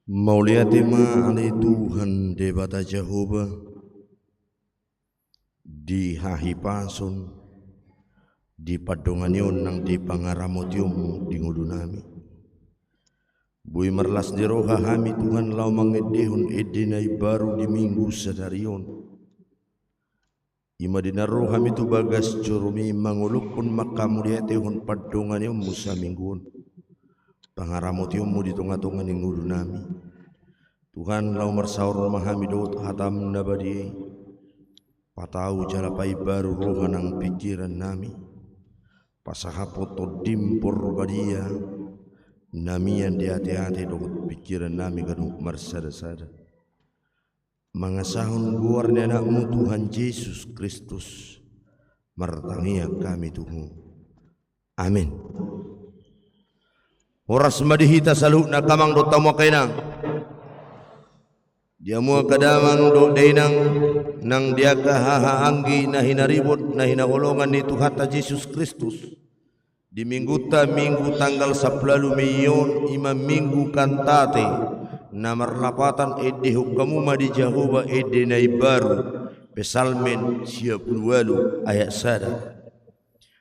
Mauliatima alai Tuhan debata Jehovah di hahipason di padonganion nang di pangaramotium di ngudunami bui merlas di roha hami Tuhan lau mangedehun edinai baru di minggu sadarion ima dina roha mi tu bagas curumi mangulupun makamuliatehun padonganion musa mingguon pangaramotiummu di tengah-tengah ning ngudunami Tuhan lau marsaur mahami dot hatam nabadi patau jalapai baru roha nang pikiran nami pasahapoto dimpor badia namian di hati-hati dot pikiran nami ganuk marsada-sada mangasahun guarnya anakmu Tuhan Yesus Kristus martangia kami Tuhan amin. Horas madihita saluk na kamang do tamo kainang dia mua kadamang do dainang nang dia kahahaanggi na hinaribot na hinahulungan ni Tuhan Yesus Kristus di minggu tanggal 10 Mei ima minggu kantate na marlapatan ede hukamuma di Jehovah ede nai baru pesalmen 28 ayat 1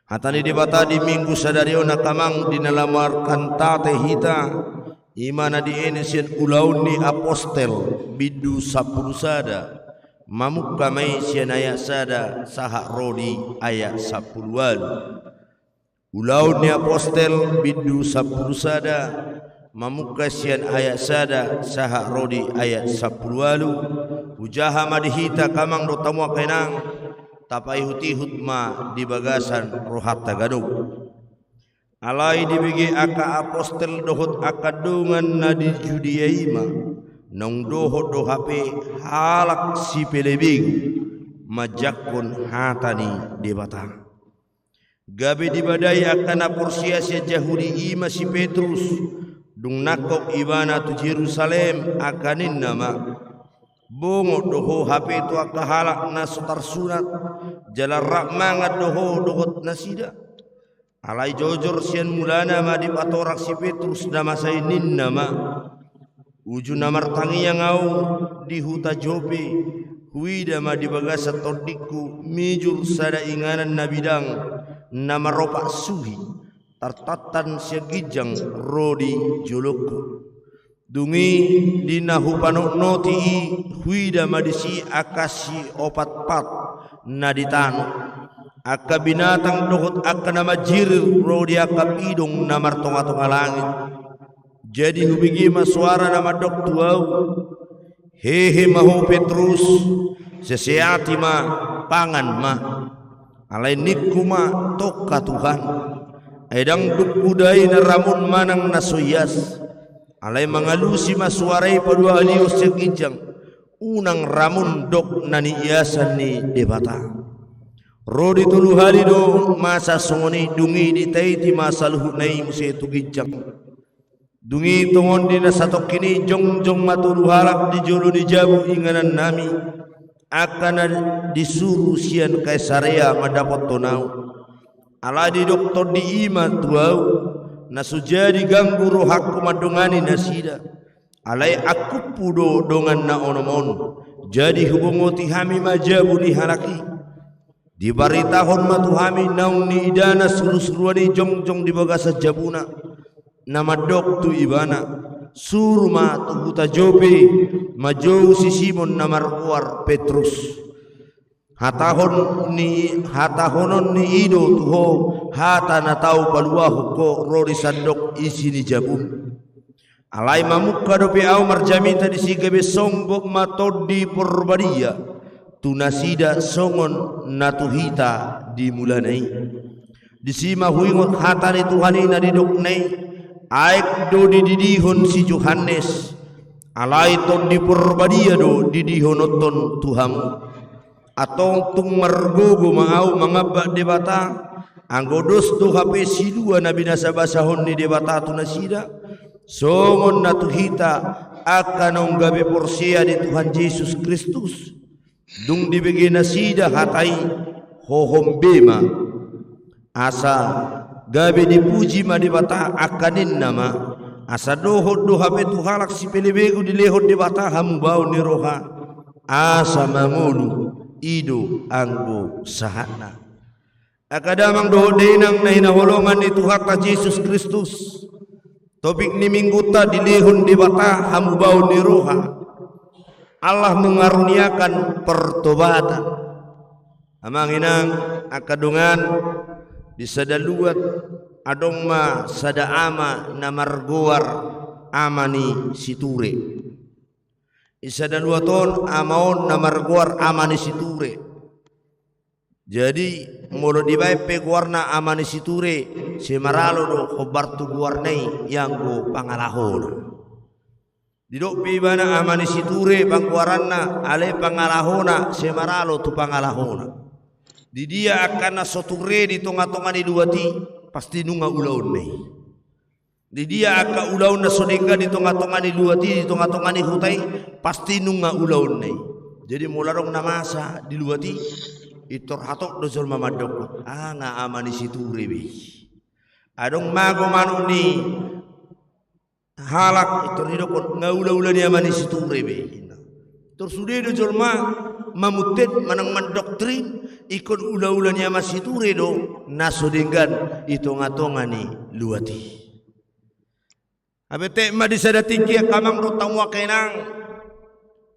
hatani debata di minggu sadario nakamang dinalamarkan tate hita imana di enesien ulaun ni apostel bidu 10 sada mamuk kamai sian ayat sada sahak rodi ayat 10 ulaun ni apostel bidu 10 sada mamuk kasian ayat sada sahak rodi ayat 10 ujaha madihita kamang do tamu kenang tapai huti hutma di bagasan rohat tagadug alai dibigi aka apostel dohot akadungan na di judiaima nong dohot dohape halak si pelebig majakon hatani debata gabe dibadai akan aporsia si jahudi ima si Petrus dung nakok ibana tu Jerusalem akanin nama bongo doho hape tu akahalak na sutar sunat jalarak mangat doho dohot nasida alai jojor sian mulana ma di patorak si Petrus nama sainin nama ujun namar tangi yang au di huta Jope huida ma di bagasa todiku mijur sada inganan nabidang nama ropak suhi tartatan siagijang rodi joloko dungi dina hupanok noti huida madisi akasi opat pat naditano aka binatang dohot aka nama jirir rodi aka pidong namar tonga-tonga langit jadi hubigi suara nama dok tuau hehe mahu Petrus seseati ma pangan ma alai nikku ma toka Tuhan edang duk budai na ramun manang nasoyas alai mangalusi masuarai padua alius segijang unang ramun dok nani iasan ni debata rodi tulu hari do masa songoni dungi di taiti masa luhut nai musi tu gijang dungi tongon dina satok kini jong matulu halak di jolo di jabu inganan nami akan disuruh sian Kaisarea madapat tonau ala di doktor di ima tuau nasujadi ganggu rohakku madongani nasida alai aku pudo dongan na onomon jadi hubungoti hami majabu ni haraki di baritahon matu hami naung ni idana suru-suruani jong-jong di bagasa jabuna nama dok tu ibana surma tu huta Jope majau si Simon namar uar Petrus hatahonon ni ido tuho hata na tau paluahu ko rori sandok isi ni jabun alai mamukka dope au marjamita di sigabe songbok matodi porbadia tunasida songon natuhita di mulanai disima huingon hata ni Tuhani na didoknai aik do didihon si Johannes alai ton di porbadia do didihonoton Tuhamu atau tung margogo mau mangaba debata anggodos tu hape silua nabi nasabasahon ni debata tu nasida songon natuhita akan onggabe porsia di Tuhan Yesus Kristus dung dibagi nasida hatai hohom bema asa gabe dipuji ma debata akanin nama asa dohod do hape tu halak si pelebegu dilehod di bata hamu bau ni roha asa mamulu ido anggo sahana akadamang dohod denang na hinaholongan ni Tuhan ta Yesus Kristus topik ni mingguta dilehon di bata hamu bau ni roha Allah mengaruniakan pertobatan amang inang akadungan disadaluat adong ma sada ama na marguar amani siture isada dua ton amaon na marguar amani siture jadi molo dibae pe guarna amani siture si maralo do khobartu guarnai yang go pangalahona didok pe bana amani siture pangguaranna ale pangalahona si maralo tu pangalahona di dia akan soture di tonga-tonga di duati pasti nunga ulaun nih. Di dia aka ulaun na sodengga di tonga-tonga ni luati di tonga-tonga ni hutai pasti nunga ulaun nih. Jadi mularong namasa di luati itor hatok dozol mamadok. Nga amani situ rebe. Adong mago manu ni halak itor hidokon ngaula-ula ni amani situ rebe. Terus sudah dozol mamutet manang mandoktrin ikon ula-ula ni amasi ture do nasodenggan itonga-tonga ni luati abete ma disada tinggi kamang do tamwa kenang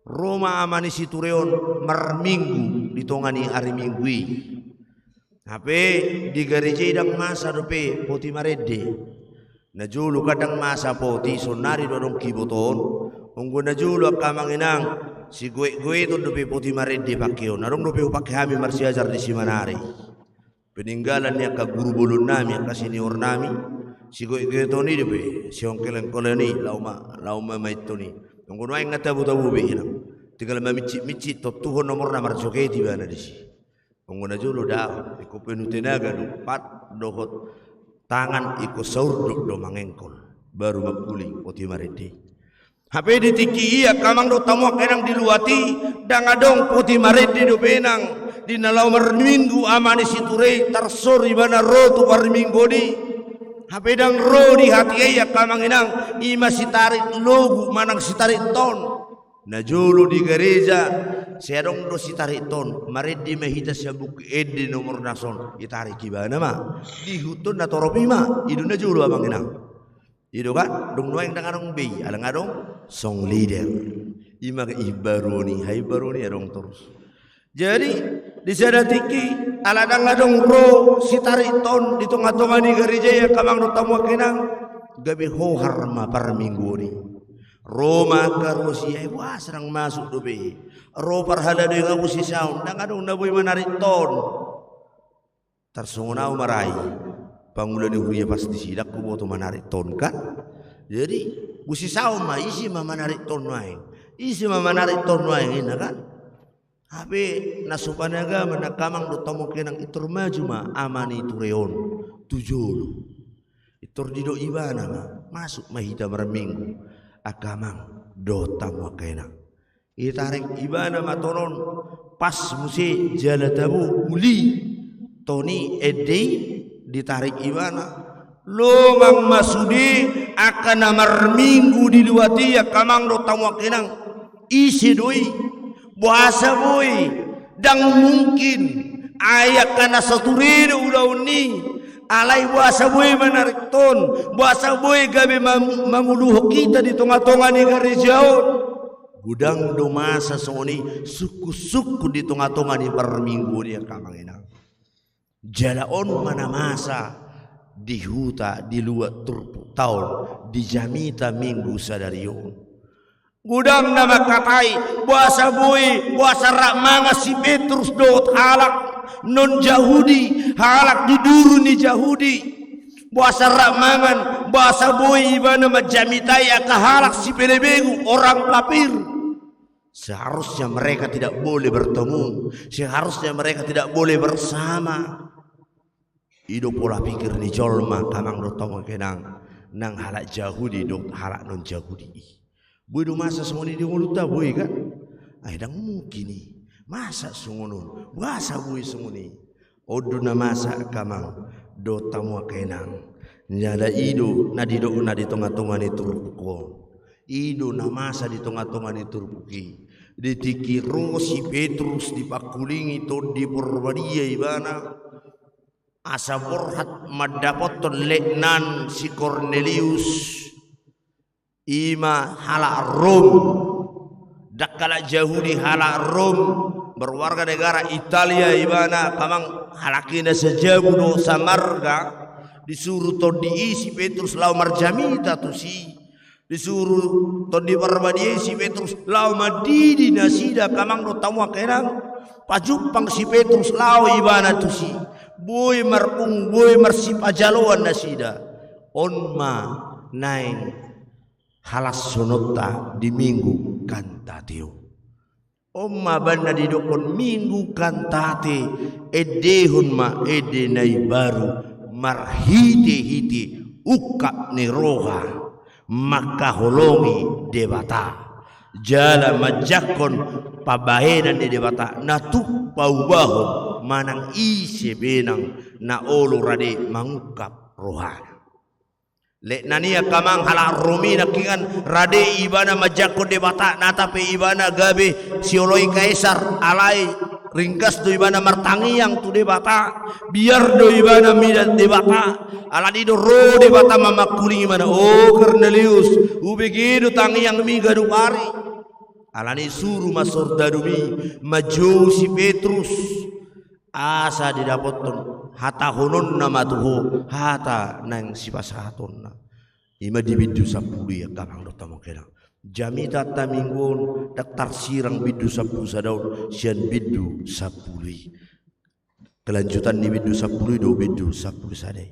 Roma amani situreon marminggu ditonga ni hari minggui hape di gereja idang masa dope poti marede na julu kadang masa poti sonari dodong kiboton unggu na julu kamang inang si gue itu dope poti marede pakeo narong dope upake hami marsi ajar di Simanari peninggalan niya ka guru bulun nami ka senior nami si gue itu ni dope si ongkelen koloni lauma maito ni nggono ay ngata buta-buta hinang tinggal mamici to tuhon nomor na marjoketi bana disi nggono julo da iku penutenaga do pat dohot tangan iku saur do mangengkol baru makuling poti marede hape ditiki iya kamang do tamu kenang diluati dangadong poti marede do benang di nalau minggu amani siture tarsori bana ro tu minggu di hape dang ro di hati iya kamang inang ima sitarik logu manang sitarik ton na julu di gereja serong do sitarik ton marede mahita sabuk ede nomor nason itarik ibana ma di hutun na toropi ma iduna julu abang inang ido kan dong noeng dangarong bei alang adong song leader ima ke ibaroni hai baroni adong terus jadi di sana tiki aladang adong ro sitari ton di tengah-tengah ni gereja ya kamang do tamu kenang gabe ho harma par minggu ni Roma karusia wah serang masuk do be ro parhala do ngabu si saun dang adong naboy manarik ton tarsongonau marai pangulan ni huya pas disidak ku boto manarik ton kan jadi busi saum ma isi ma manarik ton wae isi ma manarik ton wae ina kan habe nasupanaga manakamang do tomo kenang itur maju ma amani tureon tujul itur dido ibana ma masuk mahita marminggu akamang do tamu kenang itarik ibana ma tonon pas musi jalatabu uli toni edei ditarik ibana lomang masudi akan namar minggu diluati ya kamang do tamu kenang isi doi puasa boy dang mungkin ayak kana saturi ulauni alai puasa boy menarik ton puasa boy gabe mamuluh kita di tengah-tengah ni garejao gudang do masa songoni suku-suku di tengah-tengah ni per minggu dia kamang enang jalaon mana masa di huta di luar turpu tahun di jamita minggu sadarion gudang nama katai puasa bui puasa rak manga si Petrus dot halak non Yahudi halak di duru ni Yahudi puasa rak mangan puasa bui ibana majamita ya kahalak si pelebegu orang kafir. Seharusnya mereka tidak boleh bertemu, seharusnya mereka tidak boleh bersama. Ido pola pikir ni jolma kamang do tomo kenang nang halak Yahudi do halak non Yahudi. Bui do masa semua di nguluta bui kan? Ay dang mungkin ni masa sungunun, masa bui semua ni. Odo na masa kamang do tomo kenang Nyala ido na dido na di tengah-tengah ni turpuko. Ido na masa di tengah-tengah ni turpuki. Ditikiro si Petrus dipakulingi to di Porbadia ibana. Asa borhat madapoton leknan si Cornelius. Ima hala Rom. Dakala Yahudi hala Rom. Berwarga negara Italia ibana kamang halakina sejabu do samarga. Disuruh to diisi Petrus lau marjamita tu si disuruh to di Barbadia si Petrus lau madidi nasida kamang do tamu kerang pajupang si Petrus lau ibana tu si boy marpung boy marsipajaloan nasida onma naing halas sonota di minggu kantateo omma banda di dokon minggu kantate edehun ma ede nai baru marhiti-hiti ukap ni roha maka holongi debata jala majakon pabahenan di debata natuk paubahon manang isi benang na olu rade mangukap rohana lek nania kamang hala romi nakingan rade ibana majakon debata natape ibana gabe sioloi kaisar alai ringkas do ibana martangi yang tu debata biar do ibana midat debata aladi do ro debata mama kuling mana oh Cornelius ubegido tangi yang mi gadu pari alani suruh masur dadumi maju si Petrus asa didapoton hata honon nama tuho hata nang si pasaton na ima dibidu sapuli ya kamang do tamo kenang jamita taminggon daktar sirang bidu sapu sadaun sian bidu sapului kelanjutan di bidu sapului do bidu sapulu sadai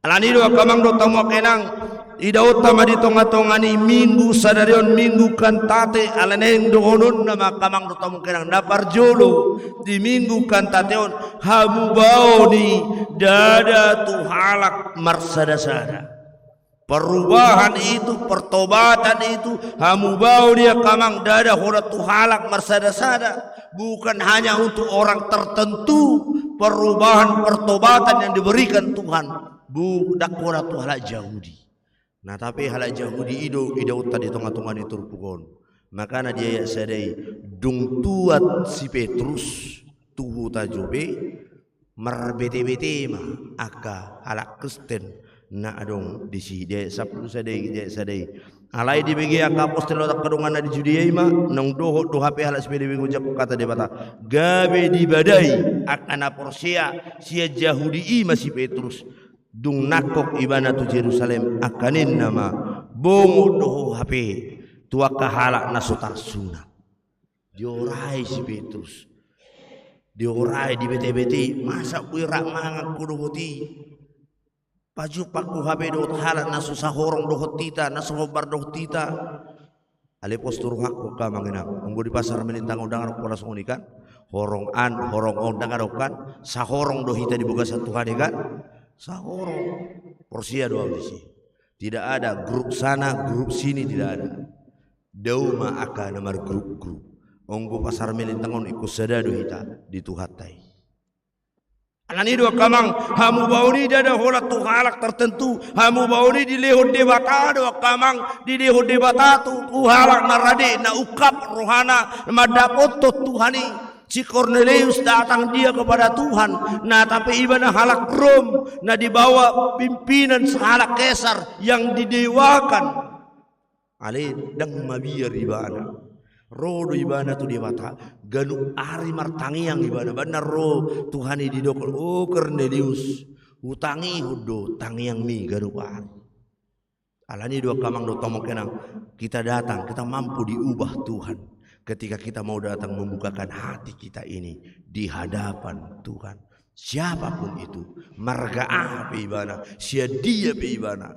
alani do kamang do tamu kenang ida utama di tonga-tonga ni minggu sadarion minggu kantate alaneng do honon nama kamang do tamu kenang dapar jolo di minggu kantateon hamu bau ni dada tu halak marsada-sada. Perubahan itu, pertobatan itu, hamu bau dia kamang dada horat tu halak marsada-sada. Bukan hanya untuk orang tertentu, perubahan pertobatan yang diberikan Tuhan. Budak horat tu halak Yahudi. Nah tapi halak Yahudi itu uta di tengah-tengah itu turpukon. Makanya dia ya sadai dung tuat si Petrus tuhu tajobe marbete-bete ma aka halak Kristen. Na adong di si dia sapulu sadai alai di bagi aka apostol tak kadungan di Judea ima nang doho do hape halas bede bego jak kata dia bata gabe di badai akana porsia sia Yahudi masih Petrus dung nakok ibana tu Jerusalem akanin nama bongo doho hape tua kahala nasutar sunat diorai si Petrus diorai di bete-bete masa buirak mangak kudu hoti paju paku habe do halat nasu sahorong do hotita nasu hobar do hotita ale postur hakku ka mangena nggo di pasar melintang undangan pola songonikan horong undangan kan sahorong do hita diboga satu hari kan sahorong porsia do audisi tidak ada grup sana grup sini tidak ada dauma aka namar grup nggo pasar melintang on ikut sadado hita dituhatai alani dua kamang hamu bauni dada holat tu halak tertentu hamu bauni di lehod debata dua kamang di lehod debata tu halak narade na ukap rohana madapoto Tuhani si Cornelius datang dia kepada Tuhan nah tapi ibana halak Rom nah dibawa pimpinan sehalak Kaisar yang didewakan ale dang mabiyar ibana rodo ibana tu dewata ganu ari martangi yang ibana benar ro Tuhani didokol oh Cornelius utangi hudo tangi yang mi ganu ari alani dua kamang do tomo kenang kita datang kita mampu diubah Tuhan ketika kita mau datang membukakan hati kita ini di hadapan Tuhan siapapun itu marga apa ibana sia dia ibana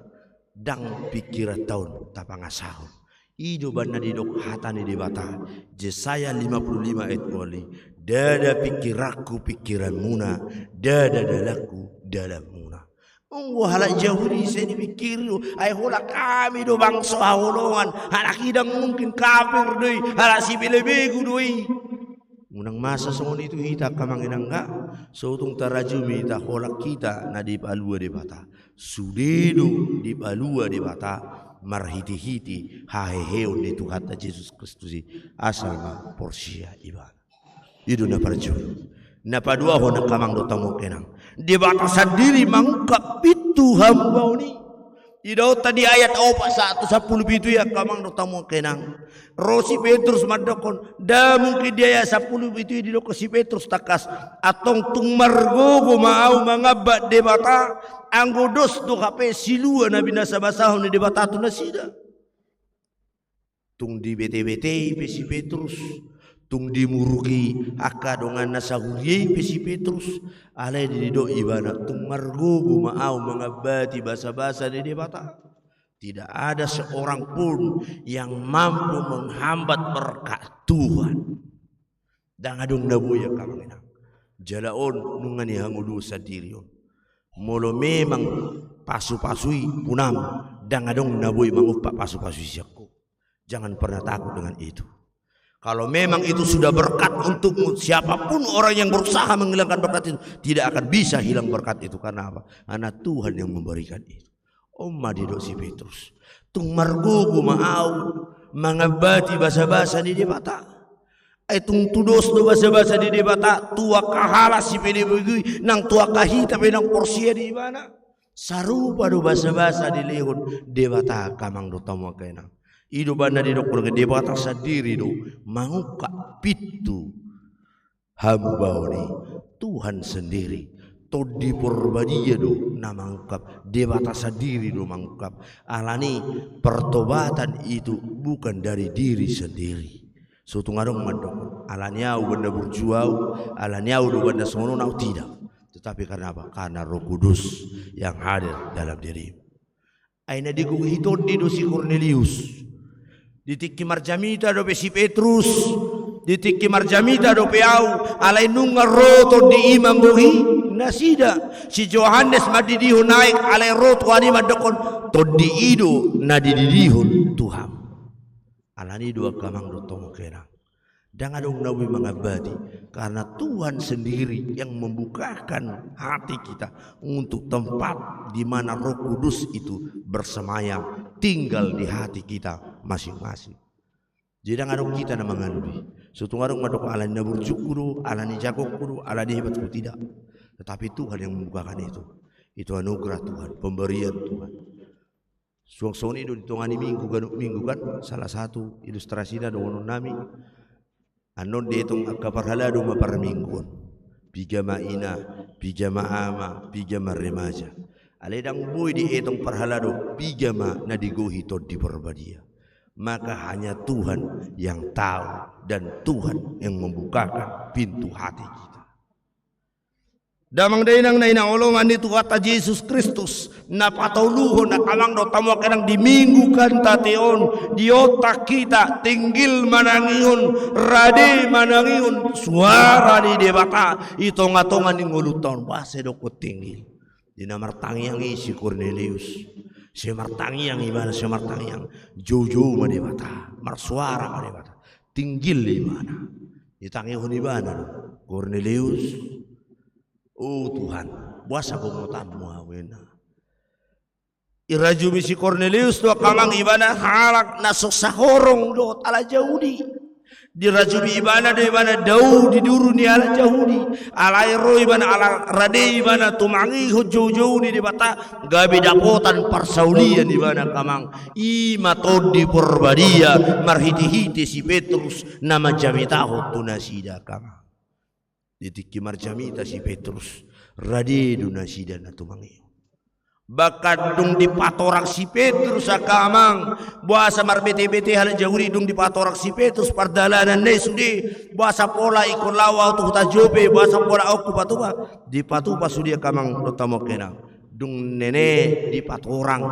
dang pikiran tahun tapangasahun ido banna di dok hatani di bata Yesaya 55 ayat wali dada pikiraku pikiran muna dada dalaku dalam muna halak Yahudi saya dipikir ay hola kami do bangsa holongan halak idang mungkin kafir doi halak si belebegu doi Unang masa songon itu hita kamang inangga sotung tarajumi ita holak kita na di palua de bata sudedo di palua de bata marhiti-hiti haheheon di Tuhan Yesus Kristus asal ma porsia iba itu na parjun na padua hona kamang do tamu kenang di bata sendiri mangkap itu hamba ni idau tadi ayat 1:10 itu ya kamang do tamu kenang Rosi Petrus madokon da mungkin dia ya 10 itu di doko si Petrus takas atong tung margogo mau mangabat debata anggodos do kape silua na binasa basahon di debata tu nasida tung di bete-bete pe si Petrus tung di murugi aka dongan nasahuri pe si Petrus alai di do ibana tung margogo mau mangabati basa-basa di debata. Tidak ada seorang pun yang mampu menghambat berkat Tuhan. Dan adong nabuya kamangina. Jalaon nungani hangudu sadirion. Molo memang pasu-pasui punam. Dan adong nabuya mangupak pasu-pasui siakku. Jangan pernah takut dengan itu. Kalau memang itu sudah berkat untukmu, siapapun orang yang berusaha menghilangkan berkat itu tidak akan bisa hilang berkat itu. Karena apa? Karena Tuhan yang memberikan itu. Omma di dosi Petrus tung margogo mau mangabati basa-basa di debata ay tung tudos do basa-basa di debata tua kahala si pede bagi nang tua kahita pe nang porsia di mana sarupa do basa-basa di lehon debata kamang do tamu kena ido banda di dokol ke debata sendiri do manguka pitu hamba ni Tuhan sendiri todi porbadia do na mangkap debata sendiri do mangkap alani pertobatan itu bukan dari diri sendiri sutung adong mandong alaniau benda berjuau alaniau do benda sono nau tidak tetapi karena apa karena Roh Kudus yang hadir dalam dirimu aina digu hiton di do si Cornelius ditikki marjamita do si Petrus ditikki marjamita do peau alai nunga roto di imam buhi nasida si Johannes madidihun naik alai roto ani madokon to di ido nadidihun Tuhan alani dua kamang do tomo kena dan adong nawi mengabadi karena Tuhan sendiri yang membukakan hati kita untuk tempat di mana Roh Kudus itu bersemayam tinggal di hati kita masing-masing. Jadi ngadong kita na mangandui. Sutung ngadong madok alani na burjukuru, alani jagokuru, alani hebatku tidak. Tetapi Tuhan yang membukakan itu. Itu anugerah Tuhan, pemberian Tuhan. Suang-suang itu ditungani minggu kan salah satu ilustrasinya dengan nami. Anon dihitung kaparhalado maparmingguan. Pijama ina, pijama ama, pijama remaja. Aledang boy dihitung parhalado, pijama na diguhi to di perbadia. Maka hanya Tuhan yang tahu dan Tuhan yang membukakan pintu hati kita. Damang dainang na inaolongan itu kata Yesus Kristus na patauluhon na kalang do tamo kanang diminggukan tateon di otak kita tinggil manangihon rade manangihon suara di debata itongatongan ni nguluton base do ko tinggil dinamartangi yang isi Cornelius si martangi yang ibana si martangi yang jojo madebata marsuara madebata tinggil ibana ditangihon ibana Cornelius. Oh Tuhan, buasa pemotamu awena. Irajumi si Cornelius doa kamang ibana halak nasok sahorong do ala Yahudi. Dirajumi ibana do ibana dau di duru ni ala Yahudi. Ala ero ibana ala rade ibana tumangi hojo ni di bata gabi dapotan parsaulian ibana kamang. Ima todi porbadia marhiti-hiti si Petrus nama jamitaho tunasida kamang. Ditikki marjamita si Petrus rade dunasida na tumangi bakat dung dipatorak si Petrus akamang buasa marbete-bete hal jahuri dung dipatorak si Petrus pardalanan ne sudi buasa pola ikon lawa tu tajope buasa pola aku patuba dipatuba sudi akamang dotamo kenang dung nene dipatorang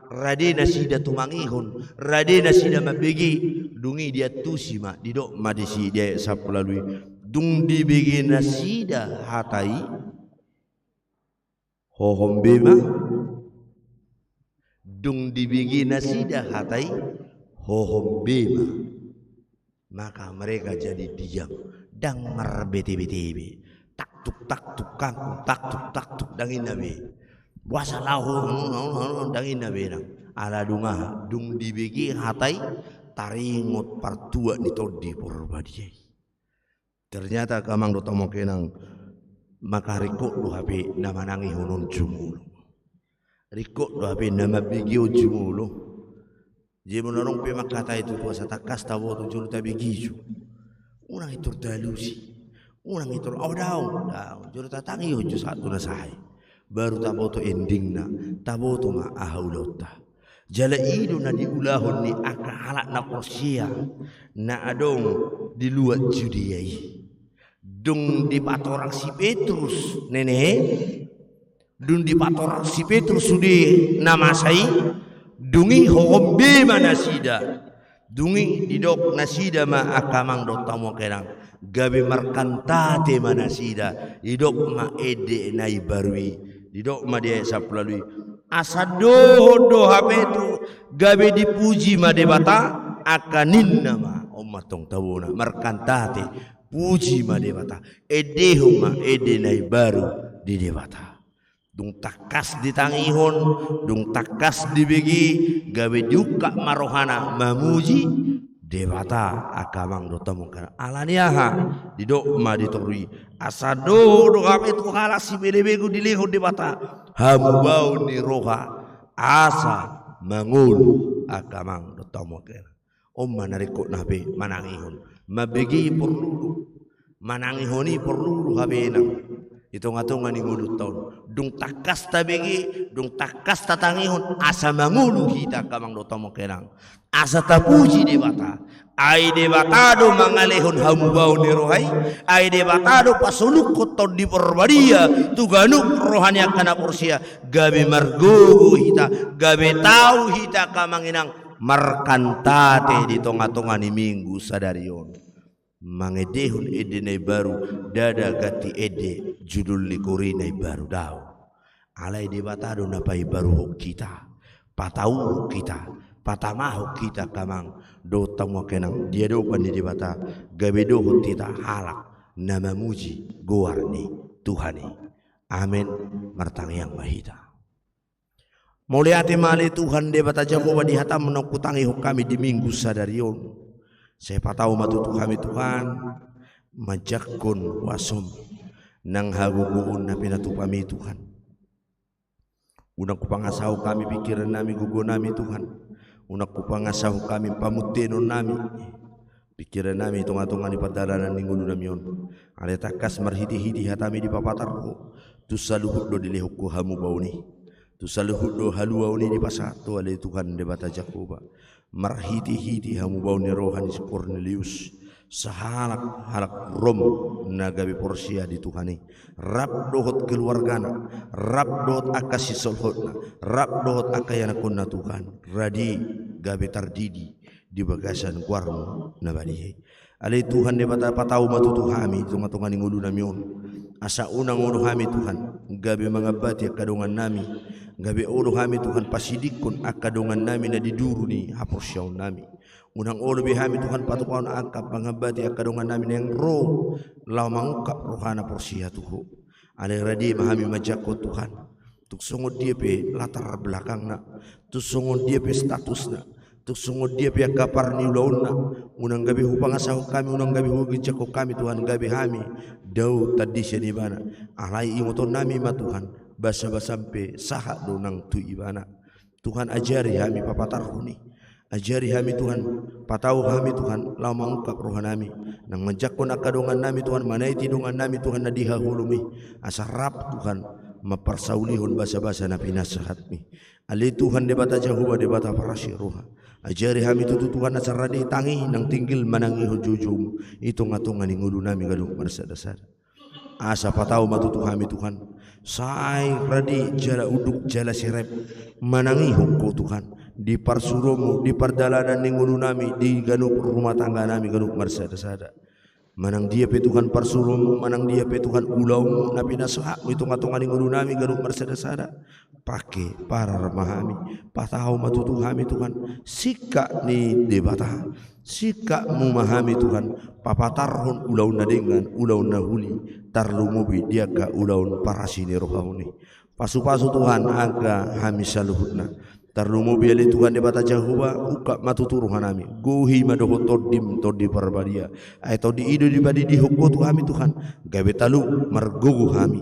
rade nasida tumangihon rade nasida mabegi dungi dia tusima didok madisi dia sapulalui dung dibigi nasida hatai hohom bema dung dibigi nasida hatai hohom bema maka mereka jadi diam dang marbete-bete tak tuk kangkung tak tuk dangin nabi puasa lahu dangin nabi nang ala dunga dung dibegi hatai taringot partua ni todi porbadiai ternyata kamang do tomo kenang maka rikok do hape nama nangi honon jumulu rikok do hape nama begio jumulu je menorong pe makata itu puasa takas tawo tu juru tabi giju urang itu dalusi urang itu daun juru tatangi hojo satu nasai baru tabo tu endingna tabo tu ma ahaulota jala idu na diulahun ni akahalak na korsia na adong di luar judiyai dung di patorang si Petrus nenek dung di patorang si Petrus sudi nama sai dungi hombe manasida dungi didok nasida ma akamang do tamo kerang gabe markantate manasida didok ma ede nai barui didok ma dia saplalui asado do hapetu gabe dipuji ma debata akanin nama omatong tawona markantate puji ma debata edehuma ede nai baru di debata dung takas ditangihon dung takas dibegi gawe diuka marohana mamuji debata akamang do tamungkan alaniaha didok ma ditorui asado do gawe tu halasi belebegu dilehon debata hambau ni roha asa mangulu akamang do tamungkan omma narikot nabe manangihon mabegi perlu manangihoni perlu habena hitung-hitungan ni ngulu tahun dung takas tabegi dung takas tatangihon asa mangulu kita kamang do tomo kerang asa tapuji debata ai debata do mangalehon hambau ni rohai ai debata do pasuluk koton di perbadia tuganuk rohani kana porsia gabe margo hita gabe tau hita kamang inang markantate di tonga-tonga ni minggu sadarion mangedehun ede nai baru dada gati ede judul likuri nai baru dau alai debatado napai baru kita patau kita patamahu kita kamang do tamu kenang dia do pandi debata gabedo kita halak nama muji goarni Tuhani amin martang yang mahita muliati mali Tuhan debata Jakoba di hatam menokutangi kami di minggu sadarion saya patau matu kami Tuhan majakun wasum nang haguguun na pinatupami Tuhan unang kupangasaw kami pikiran nami gugo nami Tuhan unang kupangasaw kami pamutinon nami pikiran nami tunga-tunga ni padalanan ni ngulu nami yon aletakas marhiti-hiti hatami di papatarko tusaluhut do dilehukku hamu bauni tusaluhut do haluau ni di pasato ale Tuhan debata Jakoba marhiti-hiti hamu bauni rohani si Cornelius sahalak rom nagabi porsia di Tuhani rap dohot keluargana rap dohot akasi solhotna rap dohot akayana kunna Tuhan radi gabe tardidi di bagasan kuarmu nabadihe alai Tuhan de bata patau matu Tuhami tunga-tunga ngulu namion asa unang ulu hami Tuhan gabe mangabati akadongan nami gabe ulu hami Tuhan pasidikun akadongan nami na diduru ni haporsyaw nami unang ulu bihami Tuhan patukaon angkap mangabati akadongan nami yang roh lau mangukap rohana porsia Tuhu alai radi mahami majako Tuhan tuk sungguh dia pe latar belakang na tuk sungguh dia pe status na tuk sungguh dia pe kapar ni ulauna unang gabi hupangasahu kami unang gabi hugijako kami Tuhan gabi hami dau tadi di bana alai ingoton nami ma Tuhan basa-basa sampai saha do nang tu ibana Tuhan ajari kami papatarhuni ajari kami Tuhan patau kami Tuhan lau mangukap rohan nami nang menjakon akadongan nami Tuhan manai tidungan nami Tuhan nadiha hulumi asarap Tuhan maparsaulihun basa-basa na pinasahatmi ali Tuhan debata Jahuba debata parasyiruha ajari kami tutu Tuhan asaradi tangi nang tinggil manangi hujujum itu ngatungan ngulu nami gadung marsada-sada asa patau matutu kami Tuhan sai radi jala uduk jala sirep manangi hukum Tuhan di parsuromu di pardalanan ngulu nami di ganuk rumah tangga nami ganuk marsada-sada manang dia pe Tuhan parsurum, manang dia pe Tuhan ulau na pinasaha mo itong atong aning ulo nami ganun marsada-sada pake para ramahami pataw matutuhami Tuhan sika ni debata sika memahami Tuhan papatarhon ulau na dengan ulau na huli tarlumubi dia ka ulau parasini rohauni pasu-pasu Tuhan aga hami saluhutna tarlumu biali Tuhan di bata Jehovah uka matuturuhan kami guhi madoho todim todi parbadia ay todi ido di badi di hukku Tuhan Tuhan gabe talu margugu kami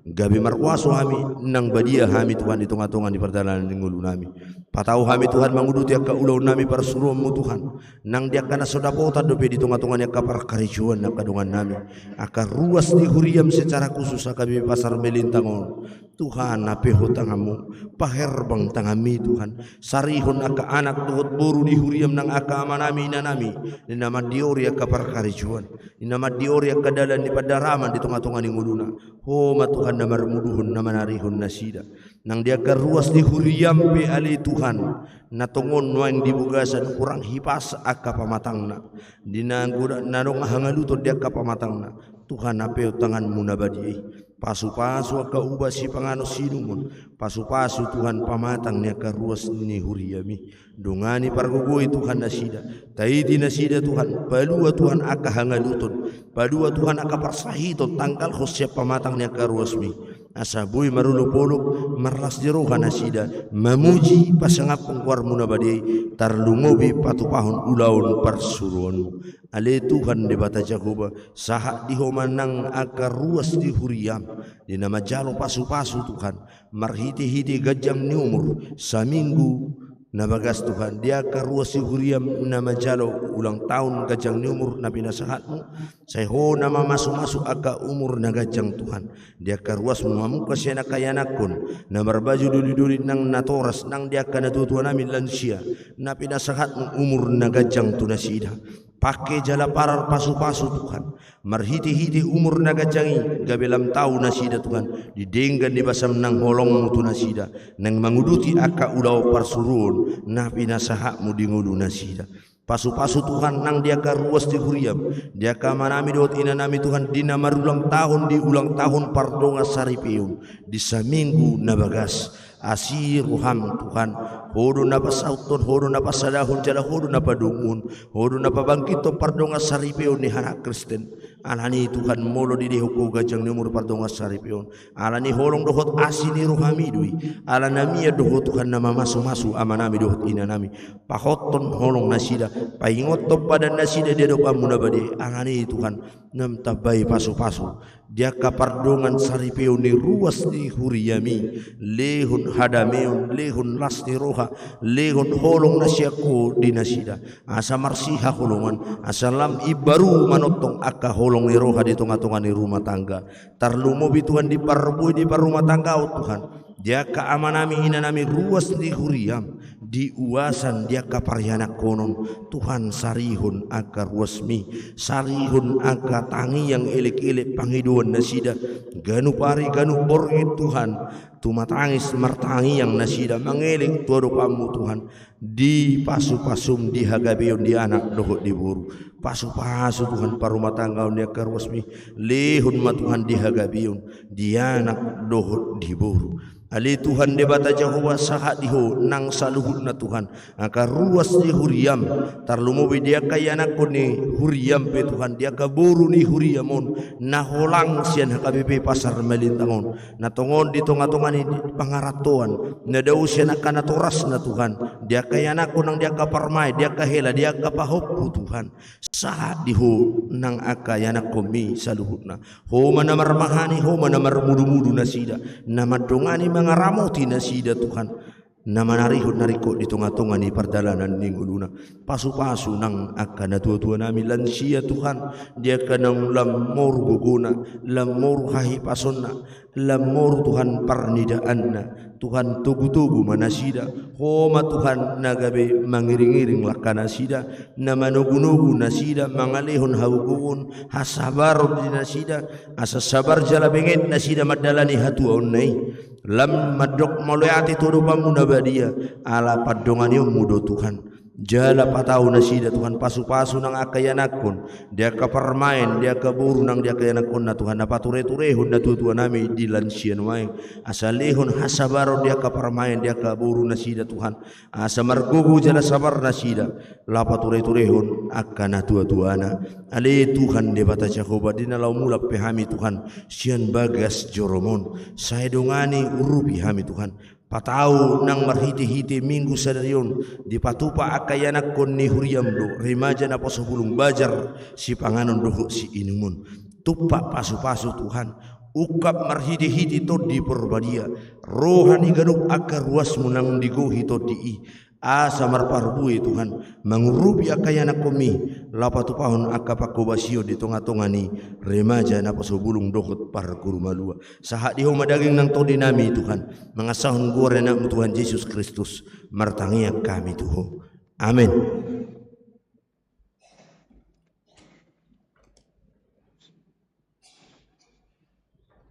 gabe marwaso kami nang badia kami Tuhan di tunga-tunga di perjalanan ngulu nami patau kami Tuhan manguduti ka ulau nami parsurumu Tuhan nang dia kana sodapota dope di tunga-tunga nya kapar karijuan na kadungan nami aka ruas di huriam secara khusus akabi pasar melintangon Tuhan nape hutangamu paherbang tangami Tuhan sarihon aka anak tuhut buru di huriam nang aka amanami inanami ni nama diori aka parkarijuan ni nama diori aka dalan di padaraman di tunga-tunga ni nguluna homa Tuhan nama remuduhun nama narihun nasida nang dia ka ruas di huriam pe ali Tuhan natongon nuang dibugasan kurang hipas aka pamatangna dina gura narong hangaluto dia ka pamatangna Tuhan nape tanganmu nabadi pasu-pasu ka ubasi pangano sinumun pasu-pasu Tuhan pamatang nya ka ruas ni huriami dungani pargugui Tuhan nasida taiti nasida Tuhan palua Tuhan aka hangalutun palua Tuhan aka parsahiton tangkal khosya pamatang nya ka ruasmi asabui marulupoluk marlas diroha nasida memuji pasangap pengkuar munabadi tarlungobi patupahun ulaun parsuruan ale Tuhan di bata Jehovah saha dihomanang aka ruas di huriam di nama jalo pasu-pasu Tuhan marhiti-hiti gajang ni umur saminggu nabagas Tuhan dia ka ruas di huriam nama jalo ulang tahun gajang ni umur na pinasahatmu sayho nama masuk-masuk aka umur na gajang Tuhan dia ka ruas mamuka siya na kayanakon na marbaju duli-duli nang natoras nang dia ka natutuwa namin lansia na pinasahatmu umur na gajang tunasida pakai jala parar pasu-pasu Tuhan marhiti-hiti umur naga jangi gabelam tahu nasida Tuhan didenggan di basam nang holong tu nasida nang manguduti aka ulau parsurun na pinasahakmu di ngulu nasida pasu-pasu Tuhan nang dia ka ruas di huriam dia ka manami dot inanami Tuhan dina marulang tahun di ulang tahun pardonga saripiun di saminggu nabagas asir ruham Tuhan hodo napa sauton hodo napa sadahun jala hodo napa dungun hodo napa bangkito pardonga saripion ni hana Kristen alani Tuhan molo di hukum gajang numur pardonga saripion alani holong dohot asini ruhami dui alanami dohot Tuhan nama masu-masu amanami dohot inanami pahoton holong nasida paingot to pada nasida dia do pamunabade alani Tuhan nam tabai pasu-pasu dia kapardongan saripion ni ruas di huriami lehun hadameun lehun lasni roha lehun holong nasyaku di nasida asa marsiha holongan asalam ibaru manotong aka holong ni roha di tengah-tengah ni rumah tangga tarlumobi Tuhan di parbui di rumah tangga Tuhan dia kaamanami inanami ruas di huriam di uasan dia kaparyana konon Tuhan sarihun aka ruasmi sarihun aka tangi yang elek-elek panghiduan nasida ganu pari ganu borgi Tuhan tumatangis martangi yang nasida mangeling tuado pamu Tuhan di pasu-pasum di hagabeon di anak dohot di buru pasu-pasu Tuhan parumah tangga dia karwasmi lehun ma Tuhan di hagabeon di anak dohot di buru ali Tuhan de bata Jehovah saha diho nang saluhut na Tuhan aka ruas di huriam tarlumobi dia kayana koni huriam pe Tuhan dia ka buru ni huriamon na holang sian hakabepe pasar melintangon na tongon di tonga-tonga ni pangaratoan na daw siya nakana toras na Tuhan dia kayana ko nang dia ka parmay dia ka hela dia ka pahop Tuhan saha diho nang aka yana komi saluhut na ho manamar mahani ho manamar mudu-mudu na sida na madongani mga ramoti nasida Tuhan na manarihon nariko di tunga-tunga ni pardalanan ning uluna pasu-pasu nang akan natutua nami lansia Tuhan dia kanang lamor guguna lamor hahi pasonna lamor Tuhan parnidaanna Tuhan tugu-tugu manasida homa Tuhan nagabe mangiring-iring lakana sida na manugu-nugu nasida mangalihon hauguun hasabar di nasida asa sabar jala benget nasida madalani hatuaun nai lam madok maloyati todo pamunabadia ala padongan yo mudo Tuhan Jala patau nasida Tuhan pasu-pasu nang akayanakon dia ka permain dia ka buru nang dia kayanakon na Tuhan na pature-turehon na tutuan nami di lansian waeng asalehon hasabaro dia ka permain dia ka buru nasida Tuhan asa margugu jala sabar nasida la pature-turehon akan na tua-tuana ale Tuhan de bata Jakoba dina lau mula pehami Tuhan sian bagas joromon saya dongani urupi hami Tuhan patau nang marhiti-hiti minggu sadarion di patupa akayanak kon ni huriam do remaja na posobulung bajar si panganon doho si inumun tupak pasu-pasu Tuhan ukap marhiti-hiti to di perbadia rohani gaduk akar ruas munang digohi to di asa marparbui Tuhan mangurupi akayanak komi lapatu pahon akapakobasio di tonga-tonga ni remaja na pasobulung dohot par guru malua sahak di homa daging nang todi nami Tuhan mengasahun gore na Tuhan Yesus Kristus martangia kami Tuhan amin.